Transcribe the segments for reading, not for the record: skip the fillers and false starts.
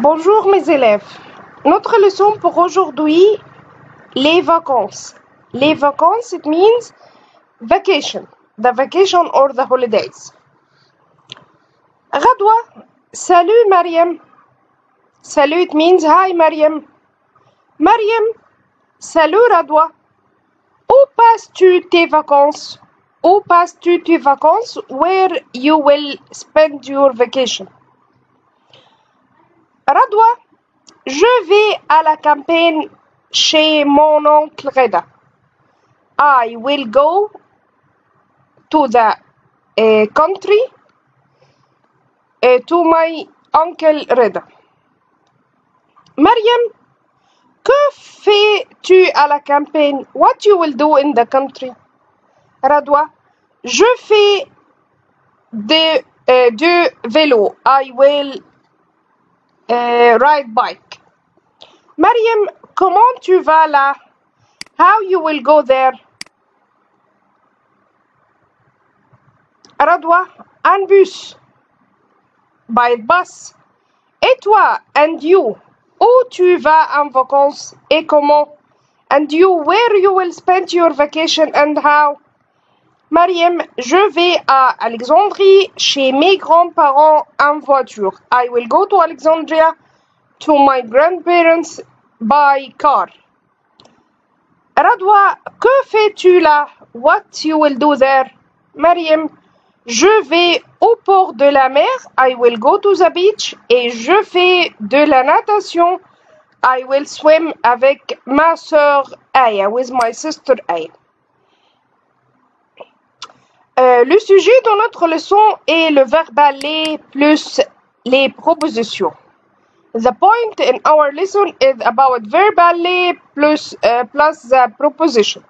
Bonjour mes élèves. Notre leçon pour aujourd'hui, les vacances. Les vacances, it means vacation. The vacation or the holidays. غدوة. Salut Mariam. Salut, it means hi Mariam. Mariam. Salut Radwa. Où passes-tu tes vacances? Où passes-tu tes vacances? Where you will spend your vacation? Radwa. Je vais à la campagne chez mon oncle Reda. I will go to the country to my uncle Reda. Mariam, que fais-tu à la campagne? What you will do in the country? Radwa, je fais du vélo. I will ride bike. Mariam, comment tu vas là? How you will go there? Radwa, en bus. By bus. Et toi, and you? Où tu vas en vacances et comment? And you, where you will spend your vacation and how? Mariam, je vais à Alexandrie chez mes grands-parents en voiture. I will go to Alexandria to my grandparents by car. Radwa, que fais-tu là? What you will do there? Mariam, je vais au port de la mer. I will go to the beach. Et je fais de la natation. I will swim avec ma sœur Aya, with my sister Aya. Le sujet de notre leçon est le verbe aller plus les propositions. The point in our lesson is about verb aller plus the proposition.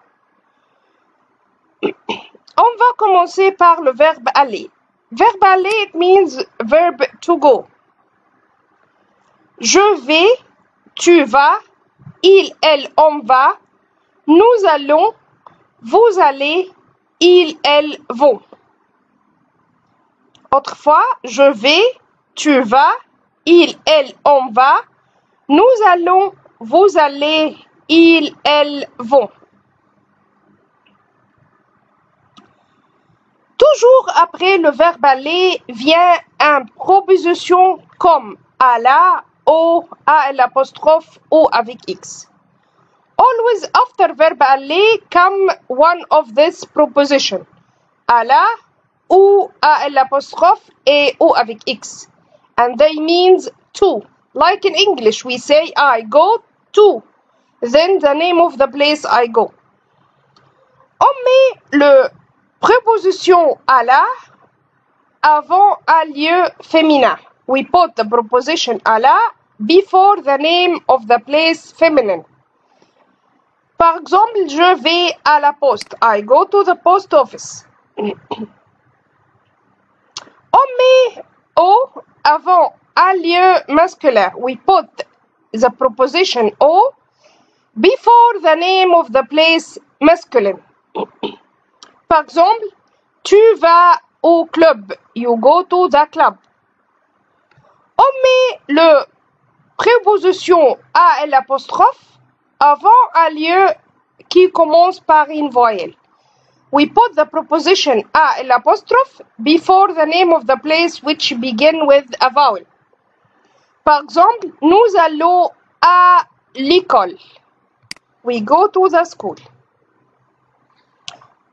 On va commencer par le verbe aller. Verbe aller, it means verb to go. Je vais, tu vas, il, elle, on va, nous allons, vous allez, ils, elles vont. Autrefois, je vais, tu vas, il, elle, on va, nous allons, vous allez, ils, elles vont. Toujours après le verbe aller vient une proposition comme à la, au, à l'apostrophe, ou avec X. Always after verb aller come one of this proposition. À la, ou, à l'apostrophe, et ou avec X. And they means to. Like in English, we say I go to. Then the name of the place I go. On met le préposition à la avant un lieu féminin. We put the preposition à la before the name of the place feminine. Par exemple, je vais à la poste. I go to the post office. On met au avant un lieu masculin. We put the preposition au before the name of the place masculine. Par exemple, tu vas au club. You go to the club. On met le préposition à l'apostrophe avant un lieu qui commence par une voyelle. We put the preposition à l'apostrophe before the name of the place which begin with a vowel. Par exemple, nous allons à l'école. We go to the school.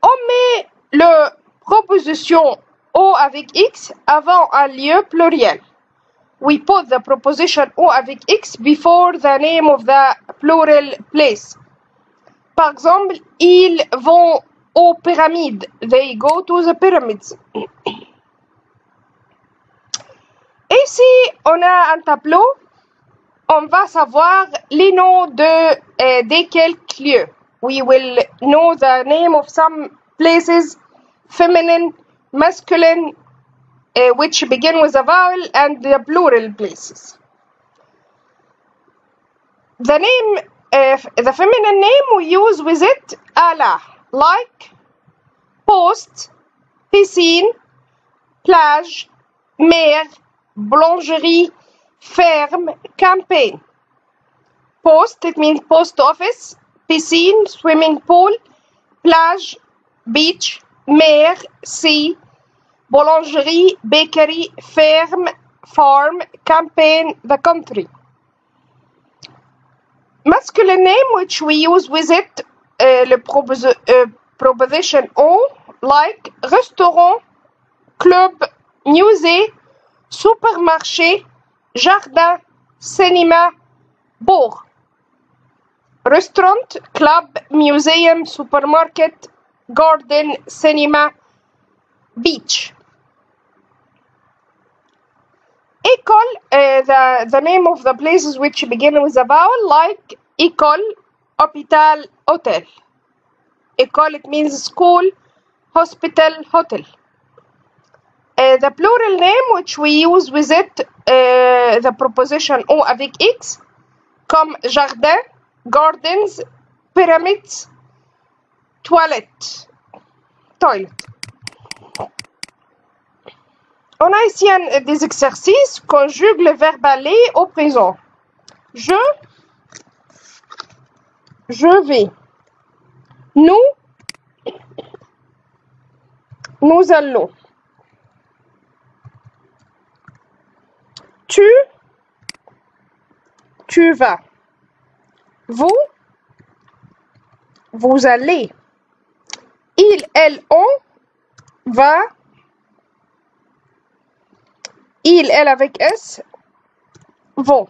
On met le préposition au avec X avant un lieu pluriel. We put the preposition au avec X before the name of the plural place. Par exemple, ils vont aux pyramides. They go to the pyramids. Ici, on a un tableau. On va savoir les noms de quelques lieux. We will know the name of some places, feminine, masculine, which begin with a vowel, and the plural places. The name, the feminine name we use with it, ala, like, poste, piscine, plage, mer, boulangerie, ferme, campaign. Post, it means post office. Piscine, swimming pool. Plage, beach. Mer, sea. Boulangerie, bakery. Ferme, farm. Campaign, the country. Masculine name which we use with it, le preposition O, like restaurant, club, musée, supermarché, jardin, cinéma, bourg. Restaurant, club, museum, supermarket, garden, cinema, beach. École, the name of the places which begin with a vowel, like école, hôpital, hotel. École, it means school, hospital, hotel. The plural name which we use with it, the preposition O avec X, comme jardin, gardens, pyramids, toilette, toilet. On a ici des exercices. Conjugue le verbe aller au présent. Je vais. Nous allons. Tu vas. Vous allez. Il, elle, on va. Il, elle avec S vont.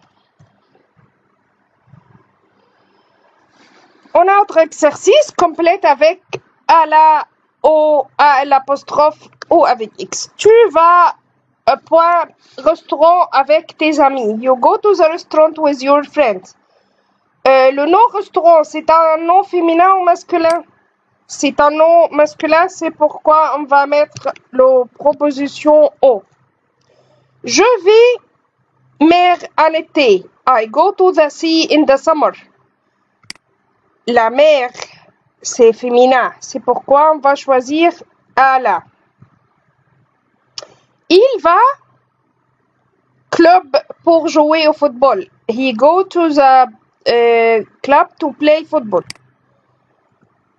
On a autre exercice, complète avec à la O, à l'apostrophe O avec X. Tu vas point restaurant avec tes amis. You go to the restaurant with your friends. Le nom restaurant, c'est un nom féminin ou masculin? C'est un nom masculin, c'est pourquoi on va mettre la proposition O. Je vais mer en été. I go to the sea in the summer. La mer, c'est féminin. C'est pourquoi on va choisir à la. Il va club pour jouer au football. He go to the club to play football.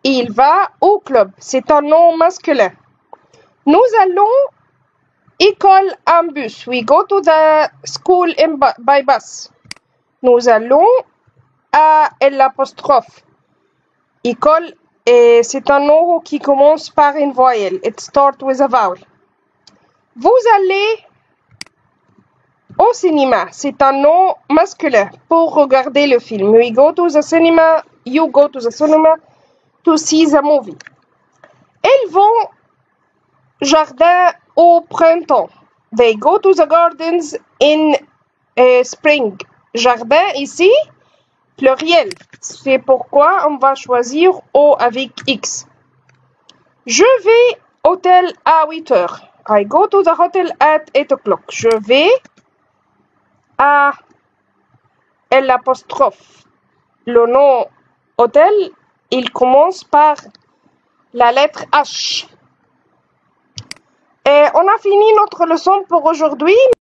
Il va au club. C'est un nom masculin. Nous allons école en bus. We go to the school by bus. Nous allons à l'apostrophe. École, c'est un nom qui commence par une voyelle. It starts with a vowel. Vous allez au cinéma. C'est un nom masculin pour regarder le film. We go to the cinema. You go to the cinema to see the movie. Elles vont jardin au printemps. They go to the gardens in spring. Jardin ici, pluriel. C'est pourquoi on va choisir O avec X. Je vais hôtel à 8 heures. I go to the hotel at 8 o'clock. Je vais à l'apostrophe. Le nom hôtel, il commence par la lettre H. Et on a fini notre leçon pour aujourd'hui.